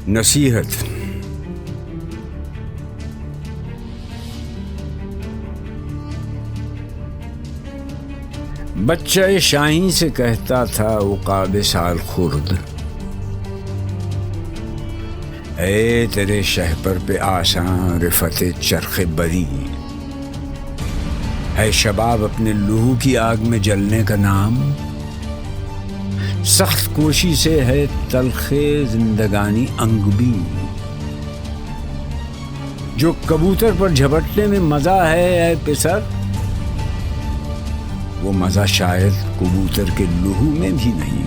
नसीहत। बच्चा शाहीन से कहता था उकाब साल खुर्द, ए तेरे शहपर पे आसान रिफते चरखे बरी, है शबाब अपने लहू की आग में जलने का नाम, सख्त कोशी से है तलखे जिंदगानी अंगबी, जो कबूतर पर झपटने में मजा है पिसर, वो मजा शायद कबूतर के लहू में भी नहीं।